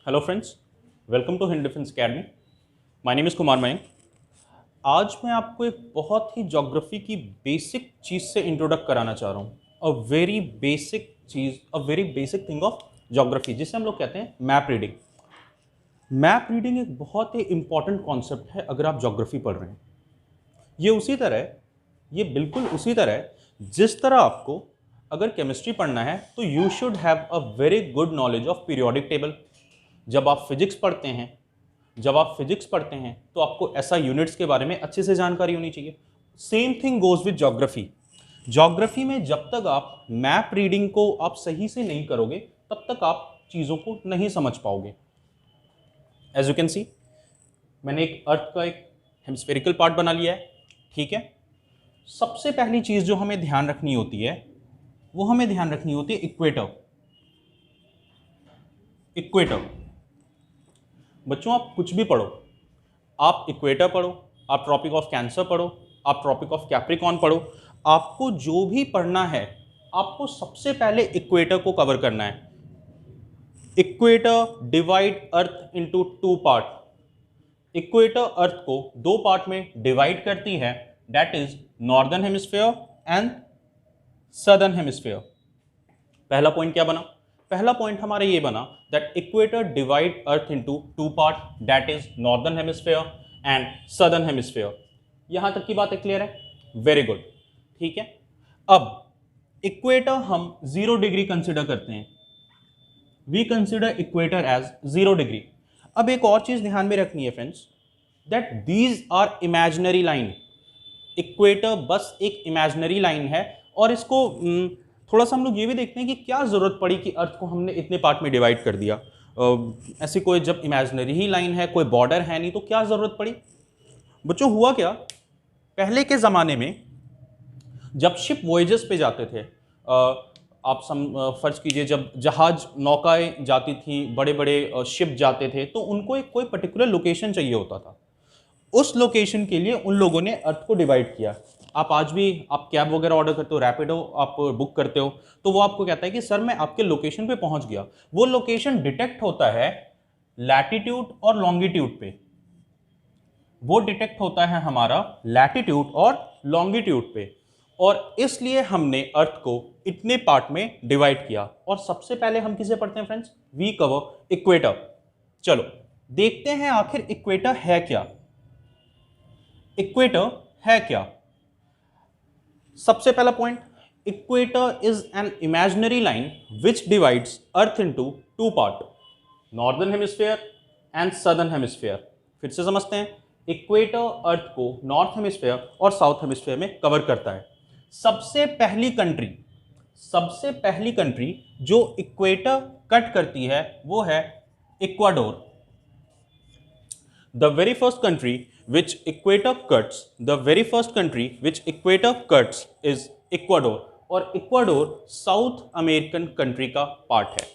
Hello friends, welcome to Hind defence academy. My name is Kumar Mayank. आज मैं आपको एक बहुत ही ज्योग्राफी की बेसिक चीज़ से इंट्रोडक्ट कराना चाह रहा हूँ। A very basic cheese, a very basic thing of geography, जिसे हम लोग कहते हैं मैप रीडिंग। मैप रीडिंग एक बहुत ही इंपॉर्टेंट कॉन्सेप्ट है अगर आप ज्योग्राफी पढ़ रहे हैं। ये बिल्कुल उसी तरह है जिस तरह आपको अगर केमिस्ट्री पढ़ना है तो you should have a very good knowledge of periodic table. जब आप फिजिक्स पढ़ते हैं तो आपको ऐसा यूनिट्स के बारे में अच्छे से जानकारी होनी चाहिए। Same thing goes with geography. Geography में जब तक आप मैप रीडिंग को आप सही से नहीं करोगे तब तक आप चीज़ों को नहीं समझ पाओगे। एज यू कैन सी, मैंने एक अर्थ का एक हेमिस्फेरिकल पार्ट बना लिया है। ठीक है, सबसे पहली चीज़ जो हमें ध्यान रखनी होती है वो हमें ध्यान रखनी होती है इक्वेटर। इक्वेटर, बच्चों आप कुछ भी पढ़ो, आप इक्वेटर पढ़ो, आप ट्रॉपिक ऑफ कैंसर पढ़ो, आप ट्रॉपिक ऑफ कैप्रिकॉन पढ़ो, आपको जो भी पढ़ना है आपको सबसे पहले इक्वेटर को कवर करना है। इक्वेटर डिवाइड अर्थ इनटू टू पार्ट। इक्वेटर अर्थ को दो पार्ट में डिवाइड करती है, that is northern hemisphere and southern hemisphere. पहला पॉइंट क्या बना? पहला पॉइंट हमारा ये बना that equator divide earth into two part, that is northern hemisphere and southern hemisphere. यहां तक की बात क्लियर है? Very good. ठीक है, अब इक्वेटर हम 0 डिग्री कंसिडर करते हैं। We consider equator as 0 degree. अब एक और चीज ध्यान में रखनी है friends, that these are imaginary line. Equator बस एक इमेजिनरी लाइन है और इसको थोड़ा सा हम लोग ये भी देखते हैं कि क्या जरूरत पड़ी कि अर्थ को हमने इतने पार्ट में डिवाइड कर दिया। ऐसी कोई जब इमेजिनरी ही लाइन है, कोई बॉर्डर है नहीं, तो क्या जरूरत पड़ी? बच्चों हुआ क्या, पहले के जमाने में जब शिप वॉयजेस पे जाते थे, आप फर्ज कीजिए जब जहाज नौकाएं जाती थी, बड़े बड़े शिप जाते थे, तो उनको एक कोई पर्टिकुलर लोकेशन चाहिए होता था। उस लोकेशन के लिए उन लोगों ने अर्थ को डिवाइड किया। आप आज भी आप कैब वगैरह ऑर्डर करते हो, रैपिडो आप बुक करते हो, तो वो आपको कहता है कि सर मैं आपके लोकेशन पे पहुंच गया। वो लोकेशन डिटेक्ट होता है लैटिट्यूड और लॉन्गिट्यूड पे। वो डिटेक्ट होता है हमारा लैटिट्यूड और लॉन्गिट्यूड पे, और इसलिए हमने अर्थ को इतने पार्ट में डिवाइड किया। और सबसे पहले हम किसे पढ़ते हैं फ्रेंड्स? We cover equator. चलो देखते हैं आखिर इक्वेटर है क्या। इक्वेटर है क्या? सबसे पहला point, equator is an imaginary line which divides earth into two part, northern hemisphere and southern hemisphere. फिर से समझते हैं, इक्वेटर अर्थ को नॉर्थ हेमिस्फीयर और साउथ हेमिस्फीयर में कवर करता है। सबसे पहली कंट्री जो इक्वेटर कट करती है वो है Ecuador. The very first country which equator cuts is Ecuador, और इक्वाडोर साउथ अमेरिकन कंट्री का पार्ट है।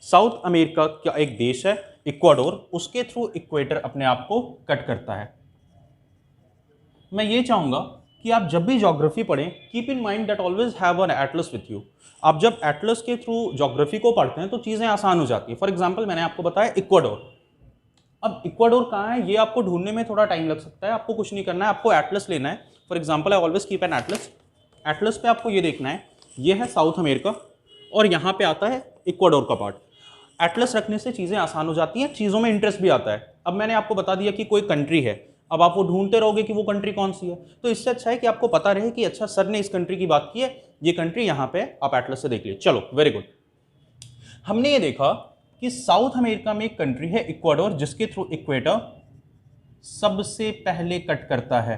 साउथ अमेरिका का एक देश है इक्वाडोर, उसके थ्रू इक्वेटर अपने आप को कट करता है। मैं ये चाहूंगा कि आप जब भी ज्योग्राफी पढ़ें, keep in mind that always have an Atlas with you. आप जब एटलस के थ्रू ज्योग्राफी को पढ़ते हैं तो चीजें आसान हो जाती है। फॉर एग्जाम्पल मैंने आपको बताया इक्वाडोर। अब इक्वाडोर कहाँ है ये आपको ढूंढने में थोड़ा टाइम लग सकता है। आपको कुछ नहीं करना है, आपको एटलस लेना है। For example I always keep an Atlas. Atlas पे आपको ये देखना है, ये है साउथ अमेरिका और यहाँ पे आता है इक्वाडोर का पार्ट। एटलस रखने से चीज़ें आसान हो जाती हैं, चीज़ों में इंटरेस्ट भी आता है। अब मैंने आपको बता दिया कि कोई कंट्री है, अब आप वो ढूंढते रहोगे कि वो कंट्री कौन सी है, तो इससे अच्छा है कि आपको पता रहे कि अच्छा सर ने इस कंट्री की बात की है, ये कंट्री यहाँ पे, आप एटलस से देख लीजिए। चलो वेरी गुड। हमने ये देखा कि साउथ अमेरिका में एक कंट्री है इक्वाडोर, जिसके थ्रू इक्वेटर सबसे पहले कट करता है।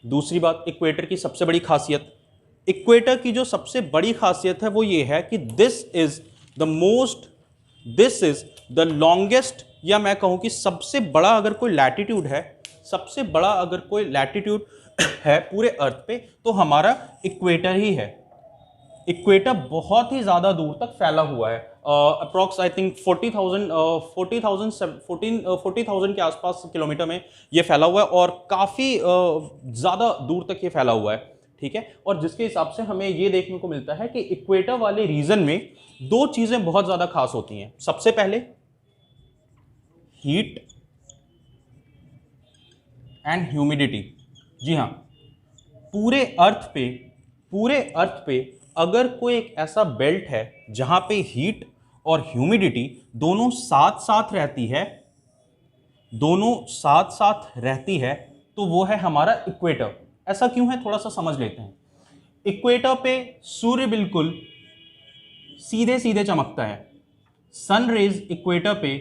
दूसरी बात, इक्वेटर की सबसे बड़ी खासियत, इक्वेटर की जो सबसे बड़ी खासियत है वो ये है कि दिस इज द लॉन्गेस्ट, या मैं कहूं कि सबसे बड़ा अगर कोई लैटिट्यूड है, सबसे बड़ा अगर कोई लैटिट्यूड है पूरे अर्थ पे तो हमारा इक्वेटर ही है। इक्वेटर बहुत ही ज़्यादा दूर तक फैला हुआ है, अप्रॉक्स आई थिंक 40,000 के आसपास किलोमीटर में ये फैला हुआ है, और काफ़ी ज़्यादा दूर तक ये फैला हुआ है। ठीक है। और जिसके हिसाब से हमें ये देखने को मिलता है कि इक्वेटर वाले रीजन में दो चीजें बहुत ज्यादा खास होती हैं। सबसे पहले हीट एंड ह्यूमिडिटी। जी हाँ, पूरे अर्थ पे अगर कोई एक ऐसा बेल्ट है जहां पे हीट और ह्यूमिडिटी दोनों साथ साथ रहती है तो वो है हमारा इक्वेटर। ऐसा क्यों है, थोड़ा सा समझ लेते हैं। इक्वेटर पे सूर्य बिल्कुल सीधे सीधे चमकता है। सन रेज इक्वेटर पे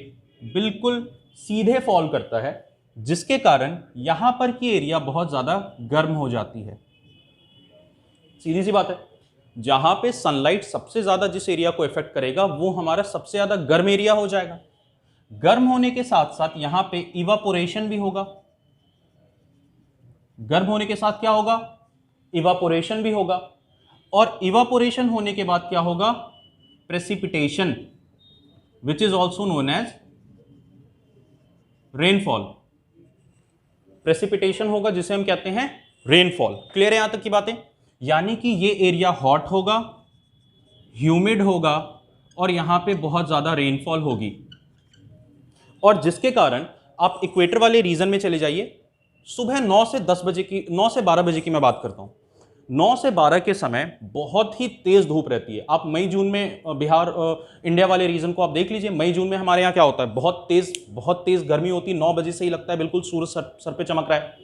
बिल्कुल सीधे फॉल करता है, जिसके कारण यहां पर की एरिया बहुत ज्यादा गर्म हो जाती है। सीधी सी बात है, जहां पे सनलाइट सबसे ज्यादा जिस एरिया को इफेक्ट करेगा वो हमारा सबसे ज्यादा गर्म एरिया हो जाएगा। गर्म होने के साथ साथ यहां पे इवापोरेशन भी होगा। गर्म होने के साथ क्या होगा, इवापोरेशन भी होगा। और इवापोरेशन होने के बाद क्या होगा, precipitation, which is also known as rainfall. Precipitation होगा जिसे हम कहते हैं रेनफॉल। क्लियर है यहां तक की बातें। यानी कि ये एरिया हॉट होगा, ह्यूमिड होगा और यहां पे बहुत ज्यादा रेनफॉल होगी। और जिसके कारण आप इक्वेटर वाले रीजन में चले जाइए, सुबह 9 से 12 बजे की मैं बात करता हूं। 9 से 12 के समय बहुत ही तेज धूप रहती है। आप मई जून में बिहार इंडिया वाले रीजन को आप देख लीजिए। मई जून में हमारे यहाँ क्या होता है, बहुत तेज गर्मी होती है। 9 बजे से ही लगता है बिल्कुल सूरज सर पे चमक रहा है।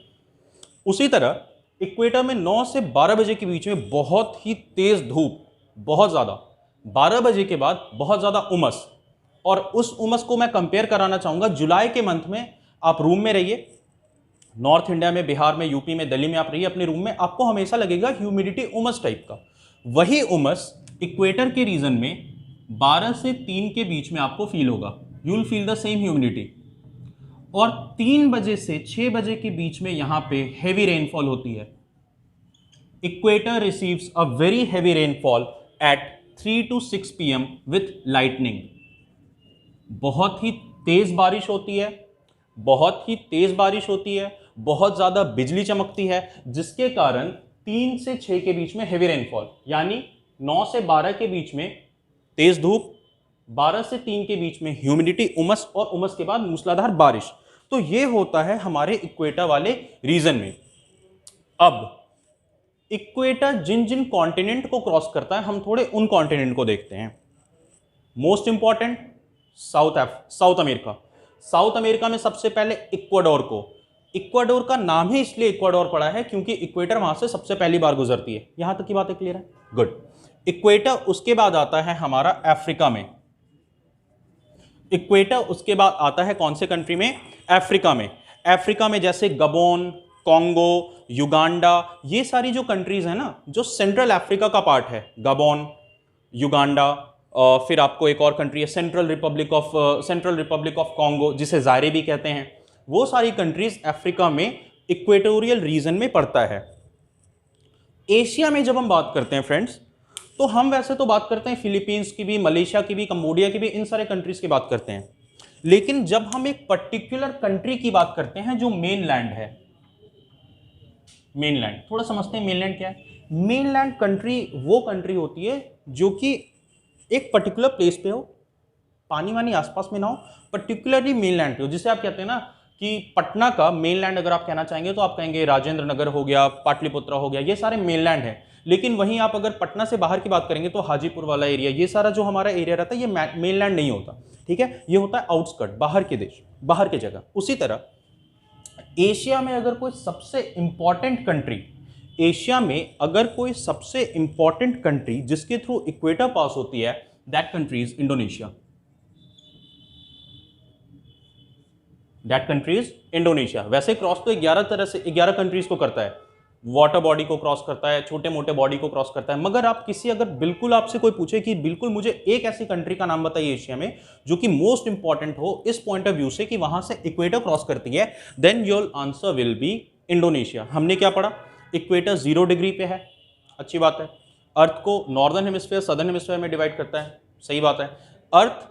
उसी तरह इक्वेटर में 9 से 12 बजे के बीच में बहुत ही तेज धूप, बहुत ज्यादा। 12 बजे के बाद बहुत ज्यादा उमस। और उस उमस को मैं कंपेयर कराना चाहूंगा जुलाई के मंथ में। आप रूम में रहिए, नॉर्थ इंडिया में, बिहार में, यूपी में, दिल्ली में आप रहिए अपने रूम में, आपको हमेशा लगेगा ह्यूमिडिटी उमस टाइप का। वही उमस इक्वेटर के रीजन में 12 से 3 के बीच में आपको फील होगा। You will feel the same humidity. और 3 बजे से 6 बजे के बीच में यहां पे हेवी रेनफॉल होती है। Equator receives a very heavy rainfall at 3 to 6 PM with lightning. बहुत ही तेज बारिश होती है, बहुत ज्यादा बिजली चमकती है, जिसके कारण 3 से 6 के बीच में हेवी रेनफॉल, यानी 9 से 12 के बीच में तेज धूप, 12 से 3 के बीच में ह्यूमिडिटी उमस, और उमस के बाद मूसलाधार बारिश। तो ये होता है हमारे इक्वेटर वाले रीजन में। अब इक्वेटर जिन जिन कॉन्टिनेंट को क्रॉस करता है, हम थोड़े उन कॉन्टिनेंट को देखते हैं। Most important south America. South America में सबसे पहले इक्वाडोर का नाम ही इसलिए इक्वाडोर पड़ा है क्योंकि इक्वेटर वहां से सबसे पहली बार गुजरती है। यहां तक की बातें क्लियर है, गुड। इक्वेटर उसके बाद आता है हमारा अफ्रीका में। इक्वेटर उसके बाद आता है कौन से कंट्री में, अफ्रीका में। अफ्रीका में जैसे गबोन, कॉन्गो, युगांडा, ये सारी जो कंट्रीज है ना, जो सेंट्रल अफ्रीका का पार्ट है, गबोन, युगांडा, फिर आपको एक और कंट्री है सेंट्रल रिपब्लिक ऑफ कॉन्गो, जिसे जायरे भी कहते हैं। वो सारी कंट्रीज अफ्रीका में इक्वेटोरियल रीजन में पड़ता है। एशिया में जब हम बात करते हैं फ्रेंड्स, तो हम वैसे तो बात करते हैं फिलीपींस की भी, मलेशिया की भी, कंबोडिया की भी, इन सारे कंट्रीज की बात करते हैं। लेकिन जब हम एक पर्टिकुलर कंट्री की बात करते हैं जो मेनलैंड है, मेनलैंड थोड़ा समझते हैं मेनलैंड क्या है। मेनलैंड कंट्री वो कंट्री होती है जो कि एक पर्टिकुलर प्लेस पे हो, पानी वानी आसपास में ना हो, पर्टिकुलरली मेनलैंड पे हो। जिसे आप कहते हैं ना कि पटना का मेनलैंड अगर आप कहना चाहेंगे तो आप कहेंगे राजेंद्र नगर हो गया, पाटलिपुत्रा हो गया, ये सारे मेनलैंड है। लेकिन वहीं आप अगर पटना से बाहर की बात करेंगे तो हाजीपुर वाला एरिया, ये सारा जो हमारा एरिया रहता है, ये मेनलैंड नहीं होता, ठीक है। ये होता है आउटस्कर्ट, बाहर के देश, बाहर के जगह। उसी तरह एशिया में अगर कोई सबसे इंपॉर्टेंट कंट्री, एशिया में अगर कोई सबसे इंपॉर्टेंट कंट्री जिसके थ्रू इक्वेटर पास होती है, that country is Indonesia. That country is Indonesia. वैसे क्रॉस तो 11 कंट्रीज को करता है, वाटर बॉडी को क्रॉस करता है, छोटे मोटे बॉडी को क्रॉस करता है। मगर आप अगर बिल्कुल आपसे कोई पूछे कि बिल्कुल मुझे एक ऐसी कंट्री का नाम बताइए एशिया में जो कि मोस्ट इंपॉर्टेंट हो इस पॉइंट ऑफ व्यू से कि वहां से इक्वेटर क्रॉस करती है, then your answer will be Indonesia. हमने क्या पढ़ा, इक्वेटर 0 डिग्री पे है, अच्छी बात है। अर्थ को नॉर्दर्न हेमिस्फीयर, सदर्न हेमिस्फीयर में डिवाइड करता है, सही बात है। अर्थ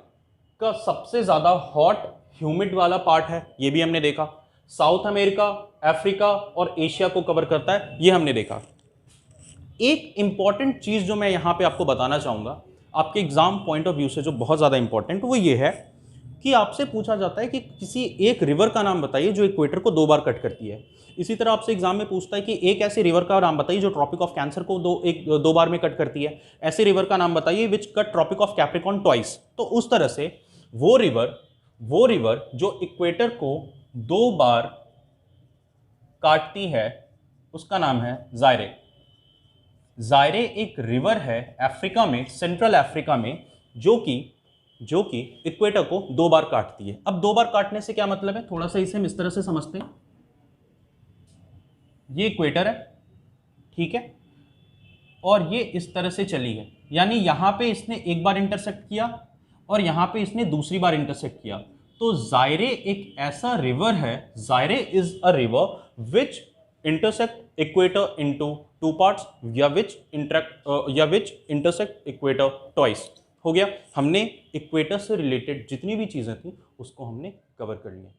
का सबसे ज्यादा हॉट ह्यूमिड वाला पार्ट है, ये भी हमने देखा। साउथ अमेरिका, अफ्रीका और एशिया को कवर करता है, ये हमने देखा। एक इंपॉर्टेंट चीज जो मैं यहां पे आपको बताना चाहूंगा आपके एग्जाम पॉइंट ऑफ व्यू से, जो बहुत ज्यादा इंपॉर्टेंट, वो ये है कि आपसे पूछा जाता है कि किसी एक रिवर का नाम बताइए जो इक्वेटर को 2 बार कट करती है। इसी तरह आपसे एग्जाम में पूछता है कि एक ऐसी रिवर का नाम बताइए जो ट्रॉपिक ऑफ कैंसर को दो बार में कट करती है। ऐसी रिवर का नाम बताइए which cut tropic of Capricorn twice. तो उस तरह से वो रिवर जो इक्वेटर को 2 बार काटती है उसका नाम है जायरे। जायरे एक रिवर है अफ्रीका में, सेंट्रल अफ्रीका में, जो कि इक्वेटर को 2 बार काटती है। अब 2 बार काटने से क्या मतलब है, थोड़ा सा इसे हम इस तरह से समझते हैं। ये इक्वेटर है, ठीक है, और ये इस तरह से चली है, यानी यहां पे इसने एक बार इंटरसेक्ट किया और यहां पे इसने दूसरी बार इंटरसेक्ट किया। तो जायरे एक ऐसा रिवर है, जायरे is a river which intersect equator into 2 parts या विच इंटरसेक्ट इक्वेटर ट्वाइस। हो गया, हमने इक्वेटर से रिलेटेड जितनी भी चीजें थी उसको हमने कवर कर लिया।